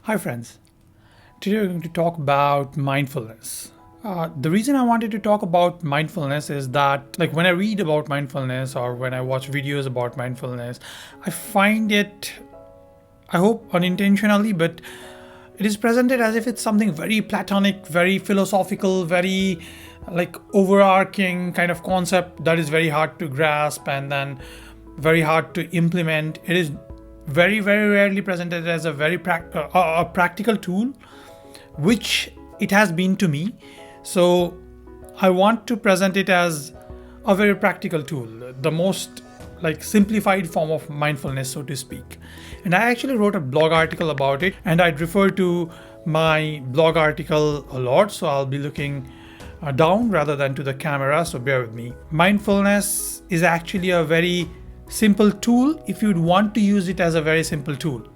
Hi friends, today we're going to talk about mindfulness. The reason I wanted to talk about mindfulness is that when I read about mindfulness or when I watch videos about mindfulness, I find it, I hope unintentionally, but it is presented as if it's something very platonic, very philosophical, very overarching kind of concept that is very hard to grasp and then very hard to implement. It is very, very rarely presented as a very practical tool, which it has been to me. So I want to present it as a very practical tool, the most simplified form of mindfulness, so to speak. And I actually wrote a blog article about it, and I'd refer to my blog article a lot, so I'll be looking down rather than to the camera, so bear with me. Mindfulness is actually a very simple tool if you'd want to use it as a very simple tool.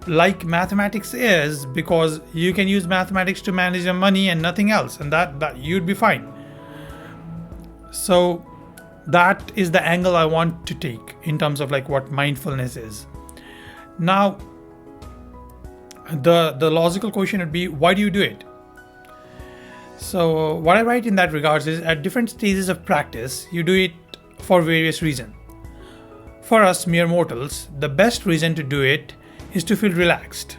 Like mathematics is, because you can use mathematics to manage your money and nothing else, and that you'd be fine. So that is the angle I want to take in terms of what mindfulness is. Now, the logical question would be, why do you do it? So what I write in that regards is, at different stages of practice, you do it for various reasons. For us mere mortals, the best reason to do it is to feel relaxed.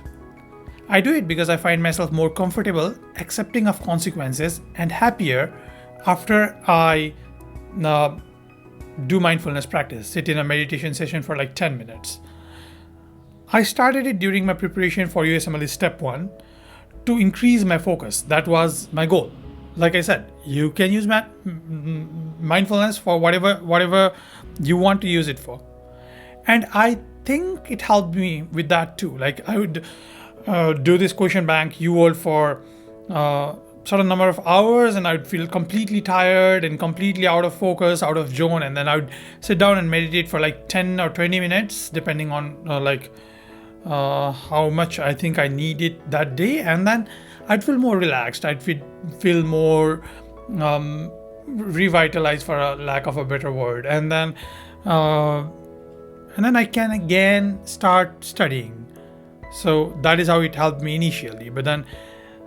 I do it because I find myself more comfortable, accepting of consequences, and happier after I do mindfulness practice, sit in a meditation session for 10 minutes. I started it during my preparation for USMLE Step 1 to increase my focus. That was my goal. Like I said, you can use mindfulness for whatever you want to use it for. And I think it helped me with that too. I would do this question bank UWorld for certain number of hours, and I would feel completely tired and completely out of focus, out of zone, and then I would sit down and meditate for 10 or 20 minutes, depending on how much I think I needed that day, and then I'd feel more relaxed. I'd feel more revitalized, for a lack of a better word, and then I can again start studying. So that is how it helped me initially. But then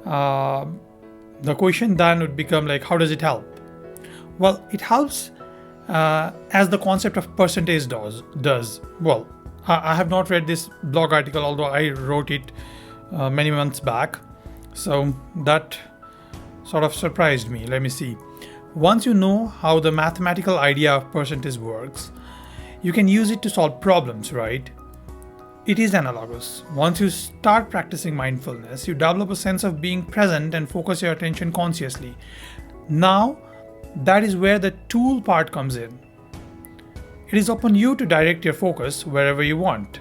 the question then would become how does it help? Well, it helps as the concept of percentage does. Well, I have not read this blog article, although I wrote it many months back. So that sort of surprised me. Let me see. Once you know how the mathematical idea of percentage works, you can use it to solve problems, right? It is analogous. Once you start practicing mindfulness, you develop a sense of being present and focus your attention consciously. Now, that is where the tool part comes in. It is upon you to direct your focus wherever you want.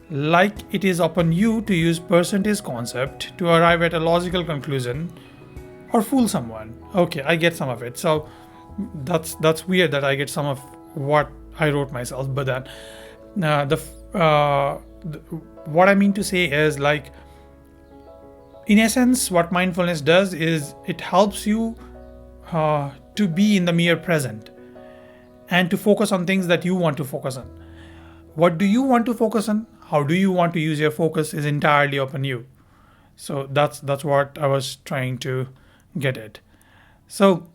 Like it is upon you to use percentage concept to arrive at a logical conclusion or fool someone. Okay, I get some of it. So that's weird that I get some of what I wrote myself, but then what I mean to say is in essence, what mindfulness does is it helps you to be in the mere present and to focus on things that you want to focus on. What do you want to focus on? How do you want to use your focus is entirely upon you. So that's what I was trying to get at. So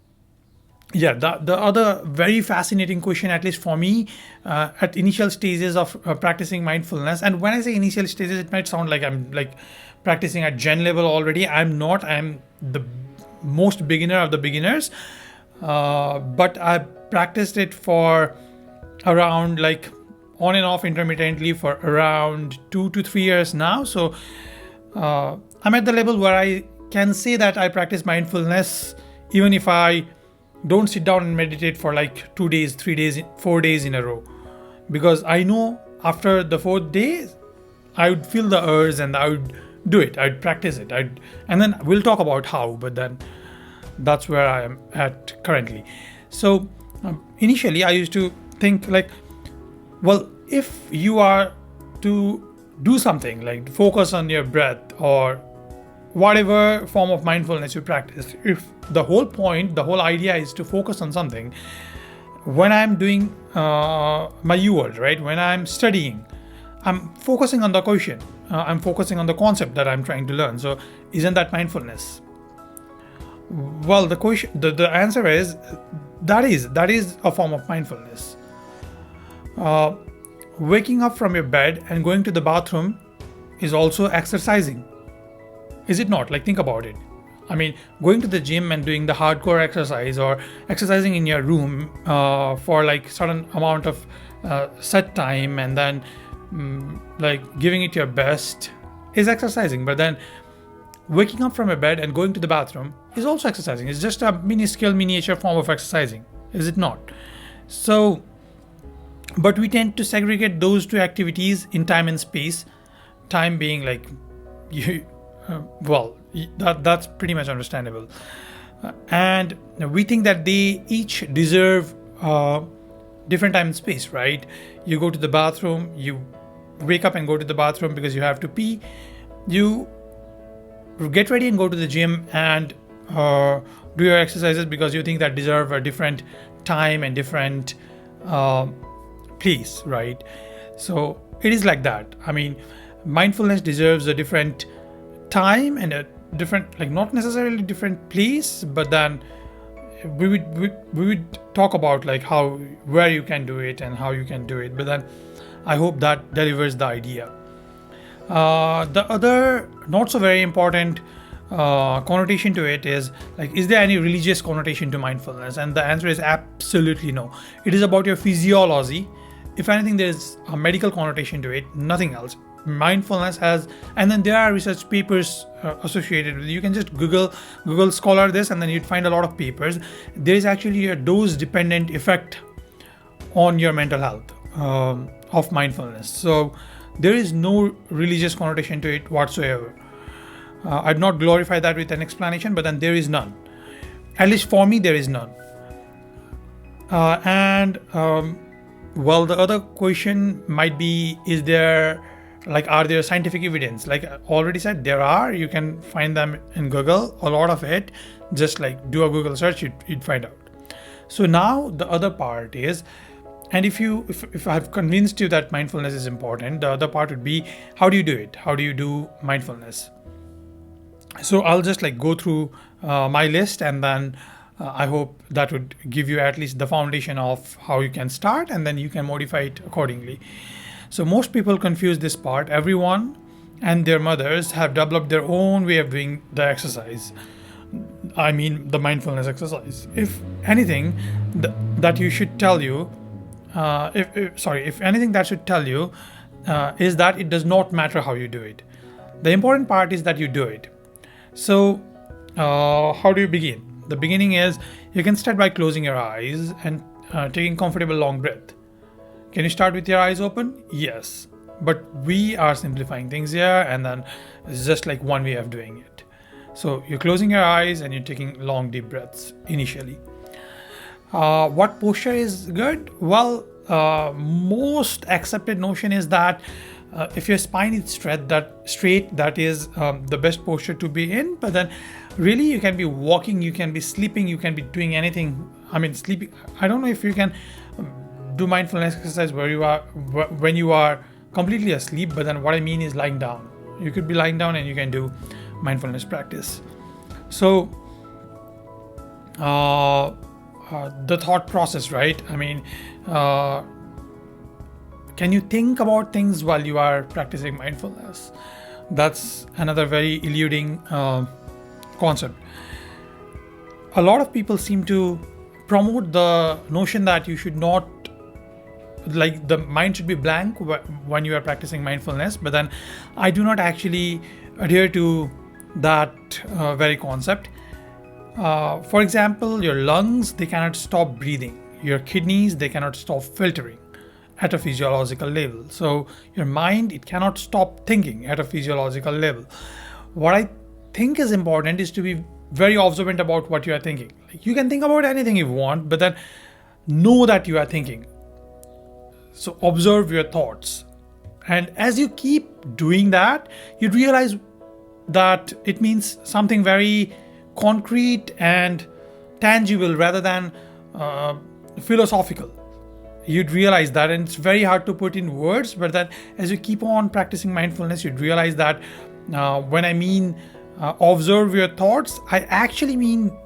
yeah, the other very fascinating question, at least for me, at initial stages of practicing mindfulness, and when I say initial stages, it might sound like I'm practicing at Gen level already. I'm not. I'm the most beginner of the beginners, but I practiced it for around on and off intermittently for around 2 to 3 years now. So I'm at the level where I can say that I practice mindfulness even if I don't sit down and meditate for 2 days, 3 days, 4 days in a row, because I know after the 4th day I would feel the urge and I would do it. I'd practice it. And then we'll talk about how, but then that's where I am at currently. So initially I used to think well, if you are to do something focus on your breath or whatever form of mindfulness you practice, if the whole point, the whole idea is to focus on something, when I'm doing my UWorld, right, when I'm studying, I'm focusing on the question. I'm focusing on the concept that I'm trying to learn. So isn't that mindfulness? Well, the answer is that is a form of mindfulness. Waking up from your bed and going to the bathroom is also exercising, is it not? Like, think about it. I mean, going to the gym and doing the hardcore exercise, or exercising in your room for like certain amount of set time, and then like giving it your best, is exercising. But then waking up from a bed and going to the bathroom is also exercising. It's just a miniature form of exercising, is it not? So, but we tend to segregate those two activities in time and space. Time being like, that's pretty much understandable. And we think that they each deserve different time and space, right? You go to the bathroom, you wake up and go to the bathroom because you have to pee. You get ready and go to the gym and do your exercises because you think that deserve a different time and different place, right? So it is like that. I mean, mindfulness deserves a different time and a different, like, not necessarily different place, but then we would talk about like where you can do it and how you can do it. But then I hope that delivers the idea. The other not so very important connotation to it is like, is there any religious connotation to mindfulness? And the answer is absolutely no. It is about your physiology. If anything, there's a medical connotation to it, nothing else. Mindfulness has, and then there are research papers associated with it. You can just Google Scholar this, and then you'd find a lot of papers. There is actually a dose dependent effect on your mental health of mindfulness. So there is no religious connotation to it whatsoever. I'd not glorify that with an explanation, but then there is none. At least for me, there is none. Well, the other question might be, are there scientific evidence? Like I already said, there are. You can find them in Google, a lot of it. Just like do a Google search, you'd find out. So now the other part is, and if I've convinced you that mindfulness is important, the other part would be, how do you do it? How do you do mindfulness? So I'll just like go through my list, and then I hope that would give you at least the foundation of how you can start, and then you can modify it accordingly. So most people confuse this part. Everyone and their mothers have developed their own way of doing the exercise. I mean, the mindfulness exercise. If anything, that you should tell you, if anything that should tell you is that it does not matter how you do it. The important part is that you do it. So how do you begin? The beginning is, you can start by closing your eyes and taking comfortable long breath. Can you start with your eyes open? Yes. But we are simplifying things here, and then it's just like one way of doing it. So you're closing your eyes and you're taking long deep breaths initially. What posture is good? Well, most accepted notion is that if your spine is straight, that is the best posture to be in. But then really, you can be walking, you can be sleeping, you can be doing anything. I mean, sleeping, I don't know if you can do mindfulness exercise when you are completely asleep, but then what I mean is lying down. You could be lying down and you can do mindfulness practice. So the thought process, right? I mean, can you think about things while you are practicing mindfulness? That's another very eluding concept. A lot of people seem to promote the notion that you should not, like, the mind should be blank when you are practicing mindfulness, but then I do not actually adhere to that very concept. For example, your lungs, they cannot stop breathing. Your kidneys, they cannot stop filtering at a physiological level. So your mind, it cannot stop thinking at a physiological level. What I think is important is to be very observant about what you are thinking. Like, you can think about anything you want, but then know that you are thinking. So observe your thoughts. And as you keep doing that, you realize that it means something very concrete and tangible rather than philosophical. you'd realize that, and it's very hard to put in words, but then as you keep on practicing mindfulness, you'd realize that when I mean observe your thoughts, I actually mean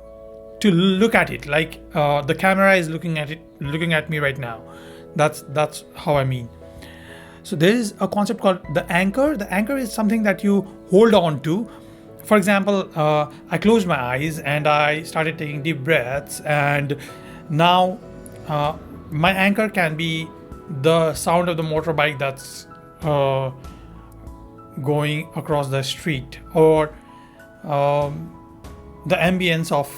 to look at it like the camera is looking at me right now. That's how I mean. So there is a concept called the anchor. The anchor is something that you hold on to. For example, I closed my eyes and I started taking deep breaths, and now my anchor can be the sound of the motorbike that's going across the street, or the ambience of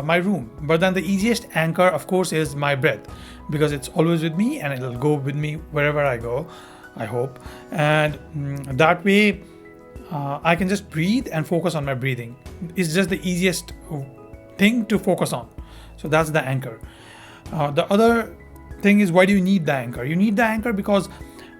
my room. But then the easiest anchor, of course, is my breath, because it's always with me and it'll go with me wherever I go, I hope. And that way I can just breathe and focus on my breathing. It's just the easiest thing to focus on. So that's the anchor. The other thing is, why do you need the anchor? You need the anchor because,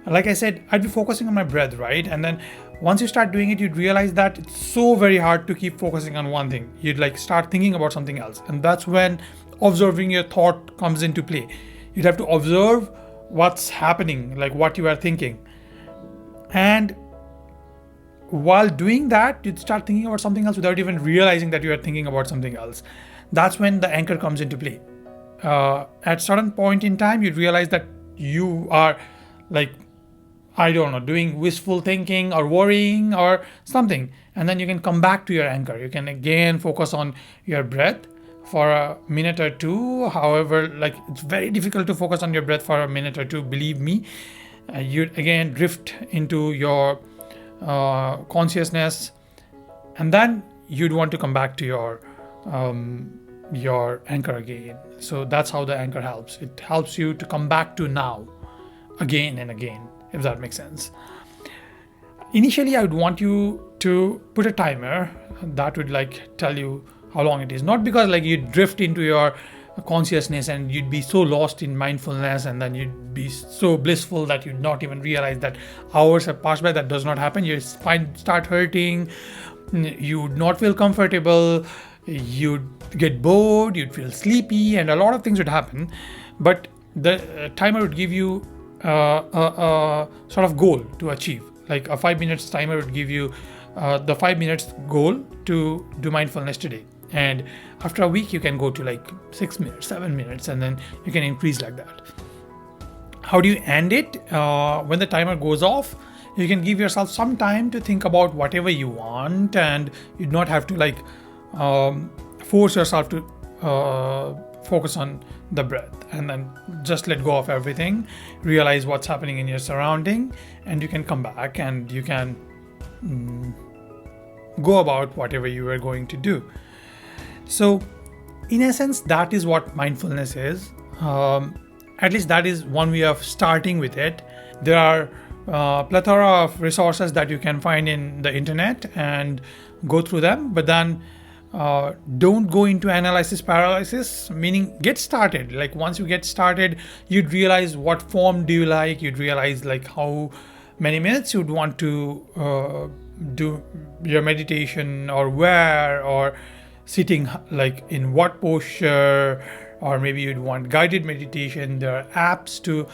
like I said, I'd be focusing on my breath, right? And then once you start doing it, you'd realize that it's so very hard to keep focusing on one thing. You'd like start thinking about something else. And that's when observing your thought comes into play. You'd have to observe what's happening, like what you are thinking. And while doing that, you'd start thinking about something else without even realizing that you are thinking about something else. That's when the anchor comes into play. At certain point in time, you'd realize that you are like, I don't know, doing wistful thinking or worrying or something. And then you can come back to your anchor. You can again focus on your breath for a minute or two. However, like, it's very difficult to focus on your breath for a minute or two, believe me. You'd again drift into your consciousness, and then you'd want to come back to your anchor again. So that's how the anchor helps. It helps you to come back to now again and again, if that makes sense. Initially, I would want you to put a timer that would like tell you how long it is. Not because like you drift into your consciousness and you'd be so lost in mindfulness and then you'd be so blissful that you'd not even realize that hours have passed by. That does not happen. Your spine start hurting, you'd not feel comfortable, you'd get bored, you'd feel sleepy, and a lot of things would happen. But the timer would give you a sort of goal to achieve. Like a 5 minutes timer would give you the 5 minutes goal to do mindfulness today. And after a week, you can go to like 6 minutes, 7 minutes, and then you can increase like that. How do you end it? When the timer goes off, you can give yourself some time to think about whatever you want, and you do not have to like force yourself to focus on the breath, and then just let go of everything, realize what's happening in your surrounding, and you can come back and you can go about whatever you are going to do. So in essence, that is what mindfulness is. At least that is one way of starting with it. There are plethora of resources that you can find in the internet and go through them, but then don't go into analysis paralysis, meaning get started. Like once you get started, you'd realize what form do you like, you'd realize like how many minutes you'd want to do your meditation, or where, or sitting like in what posture, or maybe you'd want guided meditation. There are apps to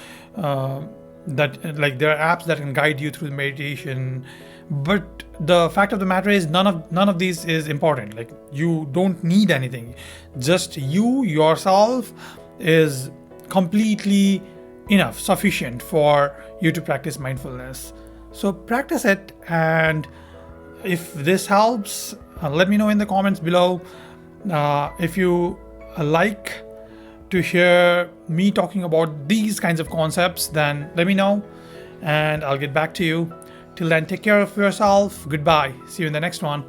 there are apps that can guide you through the meditation. But the fact of the matter is none of these is important. Like you don't need anything. Just you yourself is completely enough, sufficient for you to practice mindfulness. So practice it, and if this helps, let me know in the comments below. If you like to hear me talking about these kinds of concepts, then let me know and I'll get back to you. Till then, take care of yourself. Goodbye. See you in the next one.